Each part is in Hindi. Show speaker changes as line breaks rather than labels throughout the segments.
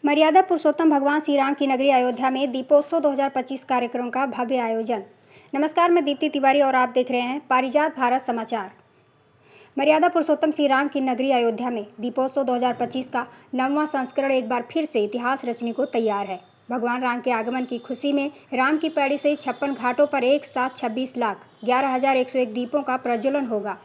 मर्यादा पुरुषोत्तम भगवान श्री राम की नगरी अयोध्या में दीपोत्सव 2025 कार्यक्रम का भव्य आयोजन। नमस्कार, मैं दीप्ति तिवारी और आप देख रहे हैं पारिजात भारत समाचार। मर्यादा पुरुषोत्तम श्री राम की नगरी अयोध्या में दीपोत्सव 2025 का 9वां संस्करण एक बार फिर से इतिहास रचने को तैयार है। भगवान राम के आगमन की खुशी में राम की पैड़ी सहित 56 घाटों पर एक साथ 26,11,101 दीपों का प्रज्वलन होगा।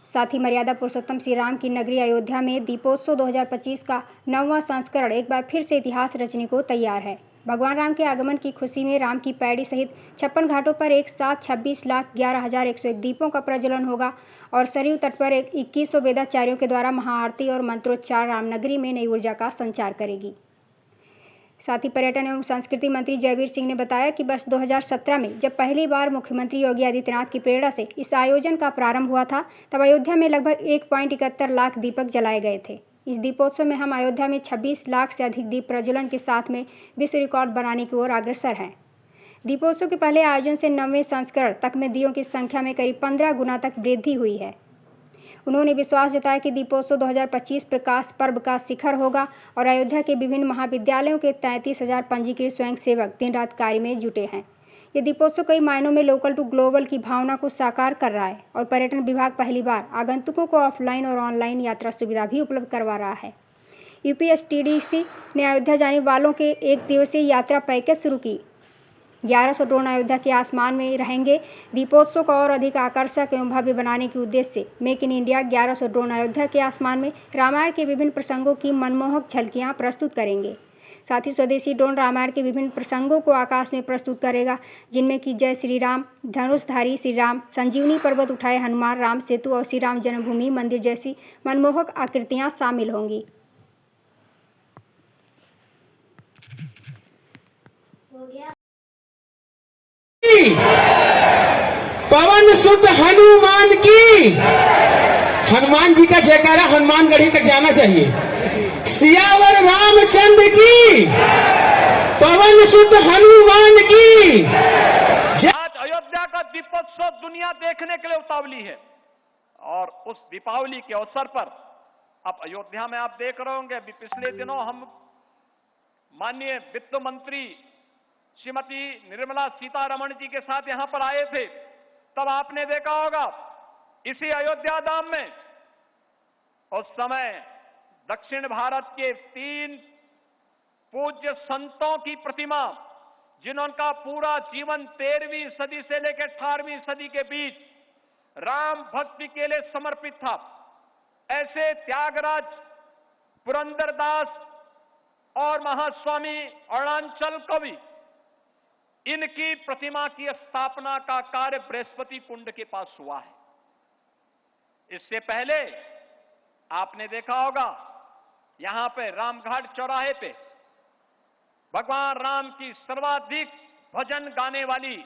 साथ ही मर्यादा पुरुषोत्तम श्री राम की नगरी अयोध्या में दीपोत्सव 2025 का 9वां संस्करण एक बार फिर से इतिहास रचने को तैयार है। भगवान राम के आगमन की खुशी में राम की पैड़ी सहित 56 घाटों पर एक साथ 26,11,101 दीपों का प्रज्वलन होगा और सरयू तट पर 2100 वेदाचार्यों के द्वारा महाआरती और मंत्रोच्चार रामनगरी में नई ऊर्जा का संचार करेगी। साथ ही पर्यटन एवं संस्कृति मंत्री जयवीर सिंह ने बताया कि वर्ष 2017 में जब पहली बार मुख्यमंत्री योगी आदित्यनाथ की प्रेरणा से इस आयोजन का प्रारंभ हुआ था, तब अयोध्या में लगभग 1.71 लाख दीपक जलाए गए थे। इस दीपोत्सव में हम अयोध्या में 26 लाख से अधिक दीप प्रज्वलन के साथ में विश्व रिकॉर्ड बनाने की ओर अग्रसर हैं। दीपोत्सव के पहले आयोजन से 9वें संस्करण तक में दीयों की संख्या में करीब 15 गुना तक वृद्धि हुई है। उन्होंने विश्वास जताया कि दीपोत्सव 2025 प्रकाश पर्व का शिखर होगा और अयोध्या के विभिन्न महाविद्यालयों के 33,000 पंजीकृत स्वयंसेवक दिन रात कार्य में जुटे हैं। ये दीपोत्सव कई मायनों में लोकल टू ग्लोबल की भावना को साकार कर रहा है और पर्यटन विभाग पहली बार आगंतुकों को ऑफलाइन और ऑनलाइन यात्रा सुविधा भी उपलब्ध करवा रहा है। यूपीएसटीडीसी ने अयोध्या जाने वालों के एक दिवसीय यात्रा पैकेज शुरू की। 1100 ड्रोन अयोध्या के आसमान में रहेंगे। दीपोत्सव को और अधिक आकर्षक एवं भव्य बनाने के उद्देश्य से make in India 1100 drone Ayodhya के आसमान में रामायण के विभिन्न प्रसंगों की मनमोहक झलकियां प्रस्तुत करेंगे। साथ ही स्वदेशी ड्रोन रामायण के विभिन्न प्रसंगों को आकाश में प्रस्तुत करेगा, जिनमें कि जय श्री राम, धनुषधारी श्री राम, संजीवनी पर्वत उठाए हनुमान, राम सेतु और श्री राम जन्मभूमि मंदिर जैसी मनमोहक आकृतियां शामिल होंगी।
पवन सुत हनुमान की, हनुमान जी का जयकारा हनुमानगढ़ी तक जाना चाहिए। सियावर रामचंद्र की, पवन सुत हनुमान की।
आज अयोध्या का दीपोत्सव दुनिया देखने के लिए उतावली है और उस दीपावली के अवसर पर अब अयोध्या में आप देख रहे होंगे, अभी पिछले दिनों हम माननीय वित्त मंत्री श्रीमती निर्मला सीतारमण जी के साथ यहां पर आए थे। तब आपने देखा होगा इसी अयोध्या धाम में उस समय दक्षिण भारत के 3 पूज्य संतों की प्रतिमा, जिनका पूरा जीवन 13वीं सदी से लेकर 18वीं सदी के बीच राम भक्ति के लिए समर्पित था, ऐसे त्यागराज, पुरंदरदास और महास्वामी अरुणाचल कवि, इनकी प्रतिमा की स्थापना का कार्य बृहस्पति कुंड के पास हुआ है। इससे पहले आपने देखा होगा यहां पे रामघाट चौराहे पे भगवान राम की सर्वाधिक भजन गाने वाली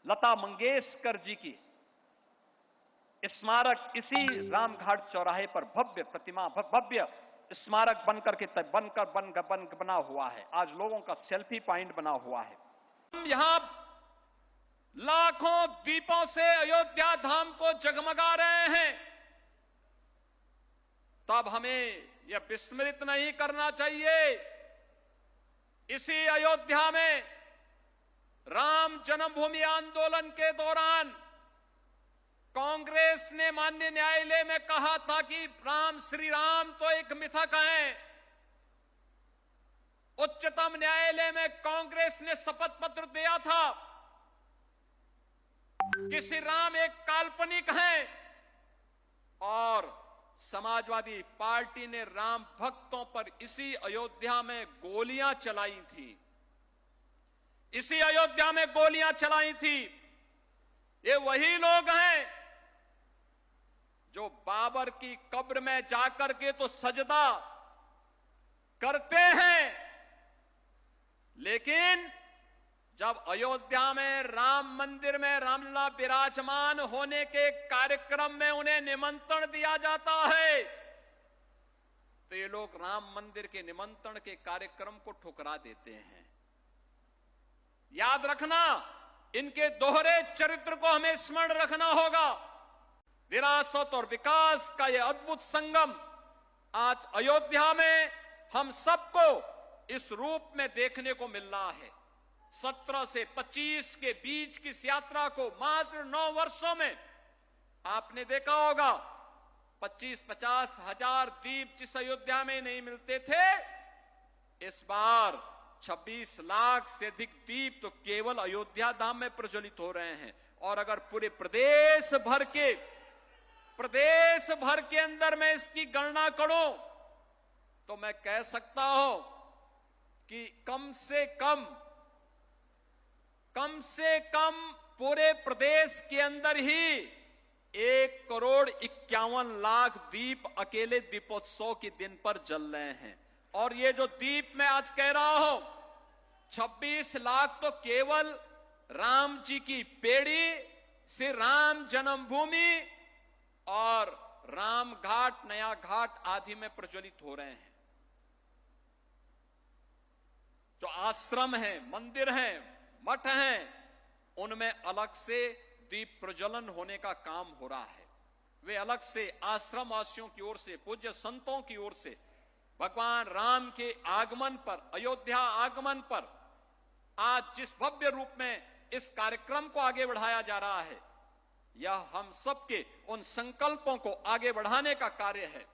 लता मंगेशकर जी की स्मारक इसी रामघाट चौराहे पर भव्य प्रतिमा, भव्य स्मारक बनकर के बना हुआ है। आज लोगों का सेल्फी पॉइंट बना हुआ है। हम यहां लाखों दीपों से अयोध्या धाम को जगमगा रहे हैं, तब हमें यह विस्मृत नहीं करना चाहिए, इसी अयोध्या में राम जन्मभूमि आंदोलन के दौरान कांग्रेस ने माननीय न्यायालय में कहा था कि राम, श्री राम तो एक मिथक है। उच्चतम न्यायालय में कांग्रेस ने शपथ पत्र दिया था कि श्री राम एक काल्पनिक हैं, और समाजवादी पार्टी ने राम भक्तों पर इसी अयोध्या में गोलियां चलाई थी, इसी अयोध्या में गोलियां चलाई थी। ये वही लोग हैं जो बाबर की कब्र में जाकर के तो सजदा करते हैं, लेकिन जब अयोध्या में राम मंदिर में रामलला विराजमान होने के कार्यक्रम में उन्हें निमंत्रण दिया जाता है, तो ये लोग राम मंदिर के निमंत्रण के कार्यक्रम को ठुकरा देते हैं। याद रखना, इनके दोहरे चरित्र को हमें स्मरण रखना होगा। विरासत और विकास का यह अद्भुत संगम आज अयोध्या में हम सबको इस रूप में देखने को मिल रहा है। 17 से 25 के बीच की इस यात्रा को मात्र 9 वर्षों में आपने देखा होगा 25-50 हजार दीप जिस अयोध्या में नहीं मिलते थे, इस बार 26 लाख से अधिक दीप तो केवल अयोध्या धाम में प्रज्वलित हो रहे हैं। और अगर पूरे प्रदेश भर के अंदर मैं इसकी गणना करूं तो मैं कह सकता हूं कि कम से कम पूरे प्रदेश के अंदर ही 1,51,00,000 दीप अकेले दीपोत्सव के दिन पर जल रहे हैं। और ये जो दीप मैं आज कह रहा हूं, 26 लाख तो केवल राम जी की पेड़ी से राम जन्मभूमि और राम घाट, नया घाट आदि में प्रज्वलित हो रहे हैं। जो आश्रम हैं, मंदिर हैं, मठ हैं, उनमें अलग से दीप प्रज्वलन होने का काम हो रहा है। वे अलग से आश्रम वासियों की ओर से, पूज्य संतों की ओर से भगवान राम के आगमन पर, अयोध्या आगमन पर आज जिस भव्य रूप में इस कार्यक्रम को आगे बढ़ाया जा रहा है, यह हम सबके उन संकल्पों को आगे बढ़ाने का कार्य है